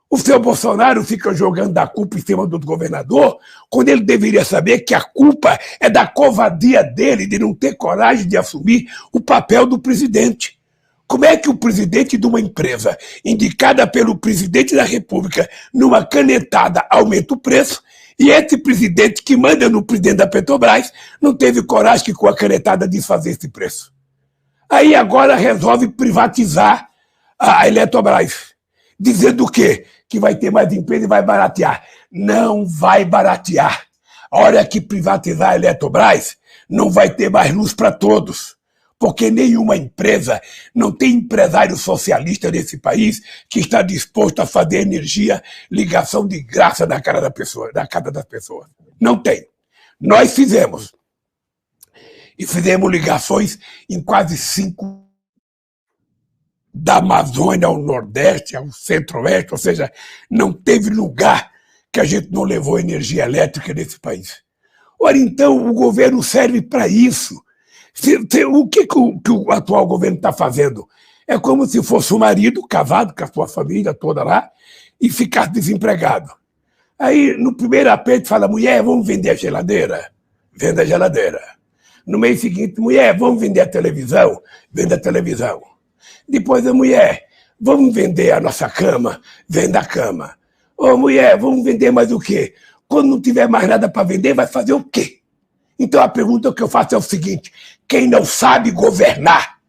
O seu Bolsonaro fica jogando a culpa em cima do governador, quando ele deveria saber que a culpa é da covardia dele de não ter coragem de assumir o papel do presidente. Como é que o presidente de uma empresa, indicada pelo presidente da República, numa canetada, aumenta o preço, e esse presidente que manda no presidente da Petrobras não teve coragem que com a canetada desfazer esse preço? Aí agora resolve privatizar a Eletrobras, dizendo o quê? Que vai ter mais empresa e vai baratear. Não vai baratear. A hora que privatizar a Eletrobras, não vai ter mais luz para todos. Porque nenhuma empresa, não tem empresário socialista nesse país que está disposto a fazer energia, ligação de graça na cara da pessoa, na casa das pessoas. Não tem. Nós fizemos. E fizemos ligações em quase 5 da Amazônia ao Nordeste, ao Centro-Oeste, ou seja, não teve lugar que a gente não levou energia elétrica nesse país. Ora, então, o governo serve para isso. O que o atual governo está fazendo? É como se fosse o marido casado com a sua família toda lá e ficar desempregado. Aí, no primeiro aperto, fala, mulher, vamos vender a geladeira? Vende a geladeira. No mês seguinte, mulher, vamos vender a televisão? Vende a televisão. Depois a mulher, vamos vender a nossa cama? Venda a cama. Ô mulher, vamos vender mais o quê? Quando não tiver mais nada para vender, vai fazer o quê? Então a pergunta que eu faço é o seguinte: quem não sabe governar,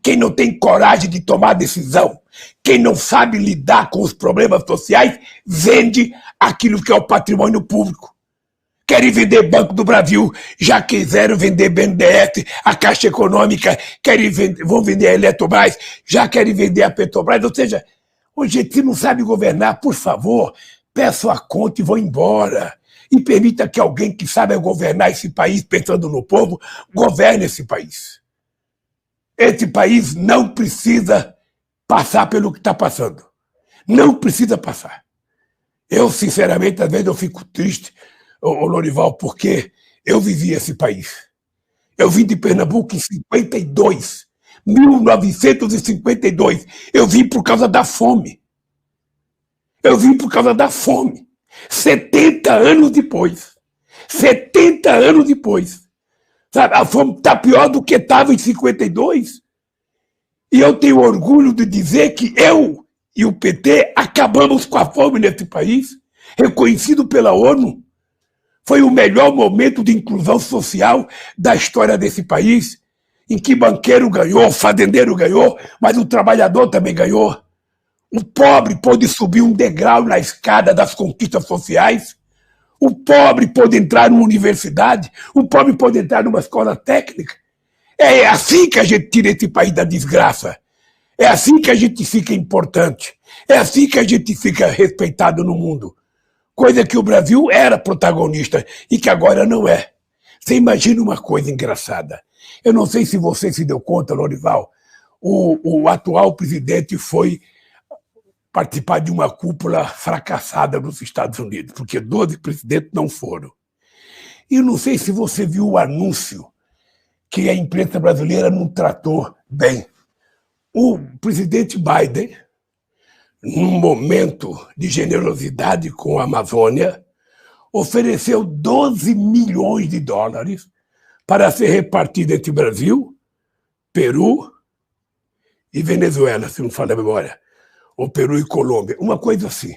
quem não tem coragem de tomar decisão, quem não sabe lidar com os problemas sociais, vende aquilo que é o patrimônio público. Querem vender Banco do Brasil, já quiseram vender BNDES, a Caixa Econômica, vão vender a Eletrobras, já querem vender a Petrobras. Ou seja, gente, se não sabe governar, por favor, peçam a conta e vão embora. E permita que alguém que sabe governar esse país, pensando no povo, governe esse país. Esse país não precisa passar pelo que está passando. Não precisa passar. Eu, sinceramente, às vezes eu fico triste, Lorival, porque eu vivi esse país. Eu vim de Pernambuco em 52, 1952. Eu vim por causa da fome. Eu vim por causa da fome. 70 anos depois. 70 anos depois. Sabe, a fome está pior do que estava em 52. E eu tenho orgulho de dizer que eu e o PT acabamos com a fome nesse país, reconhecido pela ONU. Foi o melhor momento de inclusão social da história desse país, em que banqueiro ganhou, fazendeiro ganhou, mas o trabalhador também ganhou. O pobre pôde subir um degrau na escada das conquistas sociais. O pobre pôde entrar numa universidade. O pobre pôde entrar numa escola técnica. É assim que a gente tira esse país da desgraça. É assim que a gente fica importante. É assim que a gente fica respeitado no mundo. Coisa que o Brasil era protagonista e que agora não é. Você imagina uma coisa engraçada. Eu não sei se você se deu conta, Lorival, o atual presidente foi participar de uma cúpula fracassada nos Estados Unidos, porque 12 presidentes não foram. E eu não sei se você viu o anúncio que a imprensa brasileira não tratou bem. O presidente Biden, num momento de generosidade com a Amazônia, ofereceu 12 milhões de dólares para ser repartido entre Brasil, Peru e Venezuela, se não falha a memória. Ou Peru e Colômbia, uma coisa assim.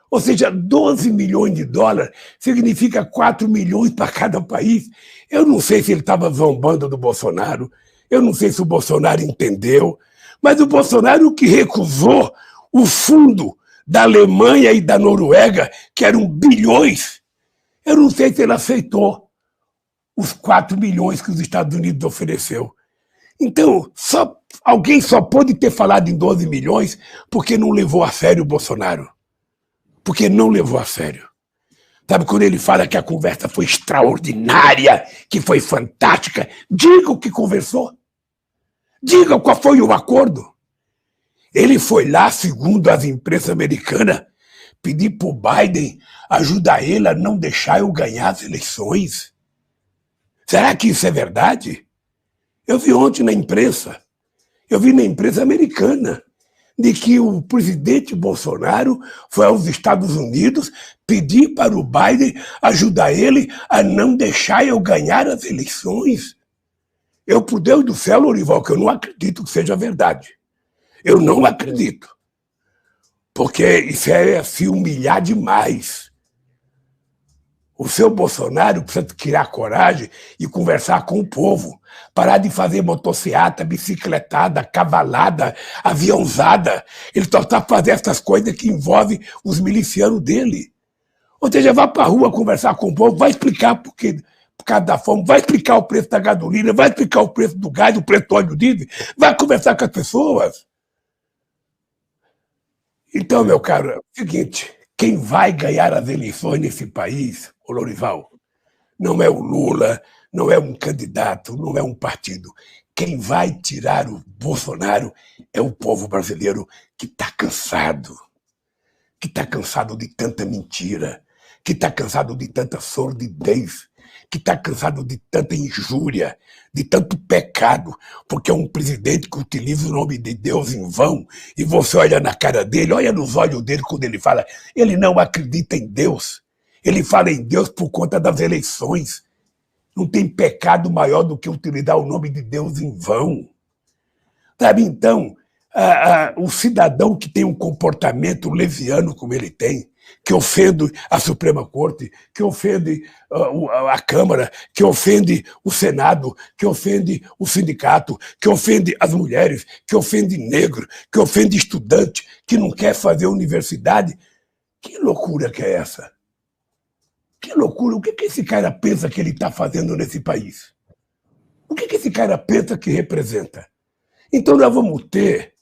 Ou seja, 12 milhões de dólares significa 4 milhões para cada país. Eu não sei se ele estava zombando do Bolsonaro, eu não sei se o Bolsonaro entendeu, mas o Bolsonaro que recusou o fundo da Alemanha e da Noruega, que eram bilhões, eu não sei se ele aceitou os 4 milhões que os Estados Unidos ofereceu. Então, alguém só pode ter falado em 12 milhões porque não levou a sério o Bolsonaro. Porque não levou a sério. Sabe, quando ele fala que a conversa foi extraordinária, que foi fantástica, diga o que conversou. Diga qual foi o acordo. Ele foi lá, segundo as imprensa americanas, pedir para o Biden ajudar ele a não deixar eu ganhar as eleições. Será que isso é verdade? Eu vi ontem na imprensa, eu vi na imprensa americana, de que o presidente Bolsonaro foi aos Estados Unidos pedir para o Biden ajudar ele a não deixar eu ganhar as eleições. Eu, por Deus do céu, Lorival, que eu não acredito que seja verdade. Eu não acredito. Porque isso é se humilhar demais. O seu Bolsonaro precisa criar coragem e conversar com o povo. Parar de fazer motociata, bicicletada, cavalada, aviãozada. Ele só está fazendo essas coisas que envolvem os milicianos dele. Ou seja, vá para a rua conversar com o povo, vai explicar por causa da fome, vai explicar o preço da gasolina, vai explicar o preço do gás, o preço do óleo diesel, vai conversar com as pessoas. Então, meu caro, é o seguinte, quem vai ganhar as eleições nesse país, o Lorival, não é o Lula, não é um candidato, não é um partido. Quem vai tirar o Bolsonaro é o povo brasileiro que está cansado de tanta mentira, que está cansado de tanta sordidez, que está cansado de tanta injúria, de tanto pecado, porque é um presidente que utiliza o nome de Deus em vão, e você olha na cara dele, olha nos olhos dele quando ele fala, ele não acredita em Deus, ele fala em Deus por conta das eleições. Não tem pecado maior do que utilizar o nome de Deus em vão. Sabe, então, o cidadão que tem um comportamento leviano como ele tem, que ofende a Suprema Corte, que ofende a Câmara, que ofende o Senado, que ofende o sindicato, que ofende as mulheres, que ofende negro, que ofende estudante, que não quer fazer universidade. Que loucura que é essa? Que loucura! O que esse cara pensa que ele está fazendo nesse país? O que esse cara pensa que representa? Então nós vamos ter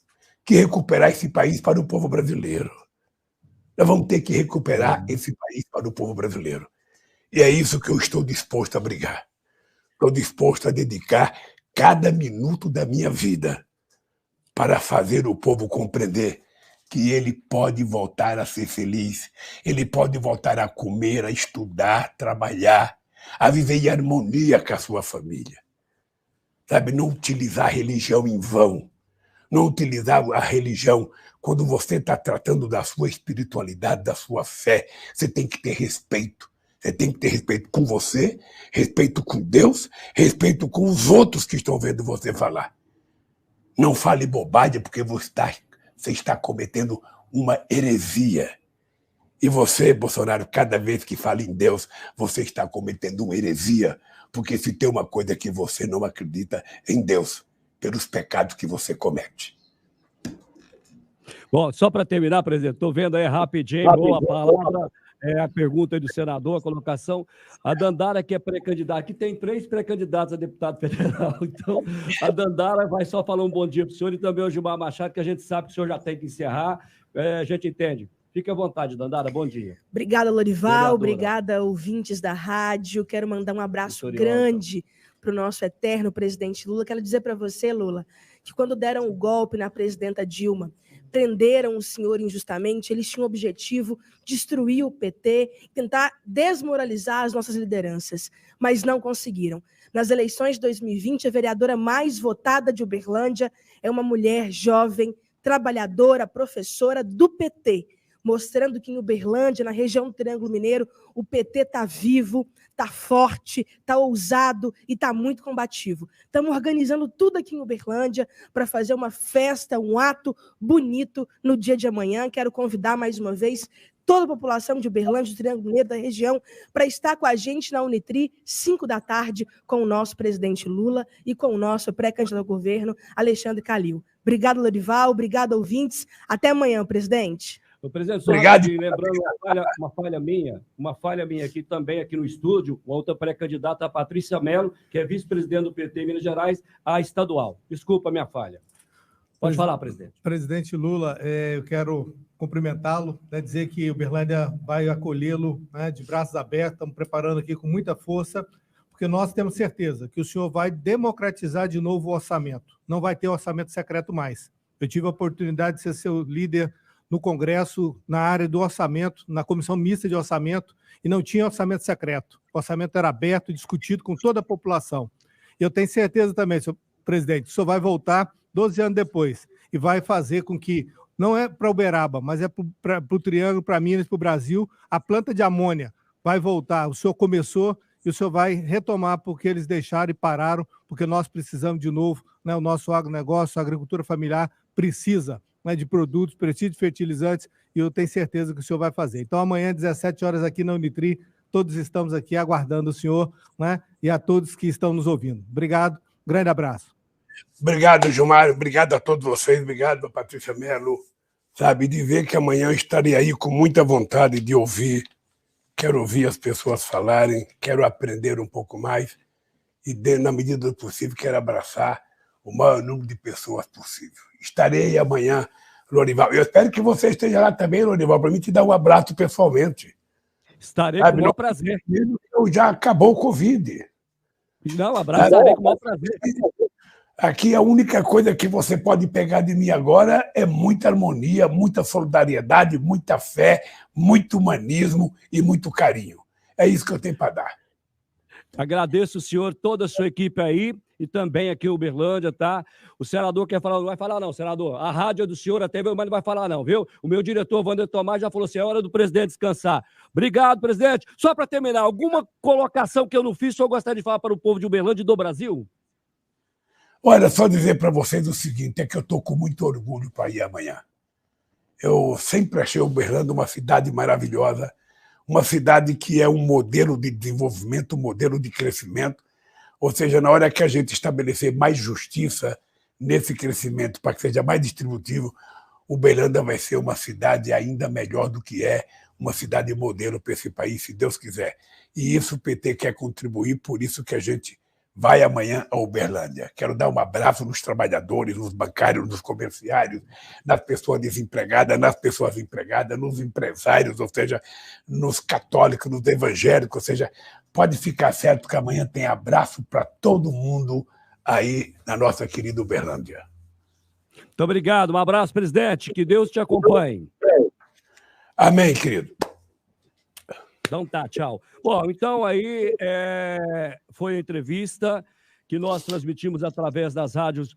que recuperar esse país para o povo brasileiro. Nós vamos ter que recuperar esse país para o povo brasileiro. E é isso que eu estou disposto a brigar. Estou disposto a dedicar cada minuto da minha vida para fazer o povo compreender que ele pode voltar a ser feliz, ele pode voltar a comer, a estudar, trabalhar, a viver em harmonia com a sua família. Sabe, não utilizar a religião em vão, não utilizar a religião quando você está tratando da sua espiritualidade, da sua fé. Você tem que ter respeito. Você tem que ter respeito com você, respeito com Deus, respeito com os outros que estão vendo você falar. Não fale bobagem, porque você está cometendo uma heresia. E você, Bolsonaro, cada vez que fala em Deus, você está cometendo uma heresia, porque se tem uma coisa que você não acredita em Deus, pelos pecados que você comete. Bom, só para terminar, presidente, estou vendo aí rapidinho, boa palavra, a pergunta aí do senador, a colocação. A Dandara, que é pré-candidata, aqui tem 3 pré-candidatos a deputado federal, então a Dandara vai só falar um bom dia para o senhor e também o Gilmar Machado, que a gente sabe que o senhor já tem que encerrar, a gente entende. Fique à vontade, Dandara, bom dia. Obrigada, Lorival, obrigada, ouvintes da rádio. Quero mandar um abraço grande para o nosso eterno presidente Lula. Quero dizer para você, Lula, que quando deram o golpe na presidenta Dilma, prenderam o senhor injustamente, eles tinham o objetivo de destruir o PT, tentar desmoralizar as nossas lideranças, mas não conseguiram. Nas eleições de 2020, a vereadora mais votada de Uberlândia é uma mulher jovem, trabalhadora, professora do PT, mostrando que em Uberlândia, na região do Triângulo Mineiro, o PT está vivo, está forte, está ousado e está muito combativo. Estamos organizando tudo aqui em Uberlândia para fazer uma festa, um ato bonito no dia de amanhã. Quero convidar mais uma vez toda a população de Uberlândia, do Triângulo Mineiro, da região, para estar com a gente na Unitri, 5 da tarde, com o nosso presidente Lula e com o nosso pré-candidato ao governo, Alexandre Calil. Obrigado, Lorival, obrigado, ouvintes. Até amanhã, presidente. O presidente, só lembrando uma falha minha aqui também, aqui no estúdio, uma outra pré-candidata, a Patrícia Mello, que é vice-presidente do PT em Minas Gerais, a estadual. Desculpa a minha falha. Pode falar, presidente. Presidente Lula, eu quero cumprimentá-lo, dizer que Uberlândia vai acolhê-lo de braços abertos, estamos preparando aqui com muita força, porque nós temos certeza que o senhor vai democratizar de novo o orçamento. Não vai ter orçamento secreto mais. Eu tive a oportunidade de ser seu líder no Congresso, na área do orçamento, na comissão mista de orçamento, e não tinha orçamento secreto. O orçamento era aberto, discutido com toda a população. E eu tenho certeza também, senhor presidente, o senhor vai voltar 12 anos depois e vai fazer com que, não é para Uberaba, mas é para o Triângulo, para Minas, para o Brasil, a planta de amônia vai voltar. O senhor começou e o senhor vai retomar porque eles deixaram e pararam, porque nós precisamos de novo, o nosso agronegócio, a agricultura familiar precisa de produtos, precisa de fertilizantes, e eu tenho certeza que o senhor vai fazer. Então, amanhã, 17 horas, aqui na Unitri, todos estamos aqui aguardando o senhor, e a todos que estão nos ouvindo. Obrigado, grande abraço. Obrigado, Gilmar, obrigado a todos vocês, obrigado a Patrícia Mello, de ver que amanhã eu estarei aí com muita vontade de ouvir, quero ouvir as pessoas falarem, quero aprender um pouco mais, e, na medida do possível, quero abraçar o maior número de pessoas possível. Estarei amanhã, Lorival. Eu espero que você esteja lá também, Lorival, para mim te dar um abraço pessoalmente. Estarei com o maior prazer. Já acabou o Covid. Não, abraçarei com o maior prazer. Aqui a única coisa que você pode pegar de mim agora é muita harmonia, muita solidariedade, muita fé, muito humanismo e muito carinho. É isso que eu tenho para dar. Agradeço o senhor, toda a sua equipe aí, e também aqui em Uberlândia, tá? O senador quer falar, não vai falar não, senador. A rádio é do senhor, até mas não vai falar não, viu? O meu diretor, Wander Tomás, já falou assim, é hora do presidente descansar. Obrigado, presidente. Só para terminar, alguma colocação que eu não fiz, o senhor gostaria de falar para o povo de Uberlândia e do Brasil? Olha, só dizer para vocês o seguinte, é que eu estou com muito orgulho para ir amanhã. Eu sempre achei Uberlândia uma cidade maravilhosa, uma cidade que é um modelo de desenvolvimento, um modelo de crescimento. Ou seja, na hora que a gente estabelecer mais justiça nesse crescimento, para que seja mais distributivo, Uberlândia vai ser uma cidade ainda melhor do que é, uma cidade modelo para esse país, se Deus quiser. E isso o PT quer contribuir, por isso que a gente vai amanhã a Uberlândia. Quero dar um abraço nos trabalhadores, nos bancários, nos comerciários, nas pessoas desempregadas, nas pessoas empregadas, nos empresários, ou seja, nos católicos, nos evangélicos, ou seja, pode ficar certo que amanhã tem abraço para todo mundo aí na nossa querida Uberlândia. Muito obrigado, um abraço, presidente, que Deus te acompanhe. Amém, querido. Então tá, tchau. Bom, então aí foi a entrevista que nós transmitimos através das rádios.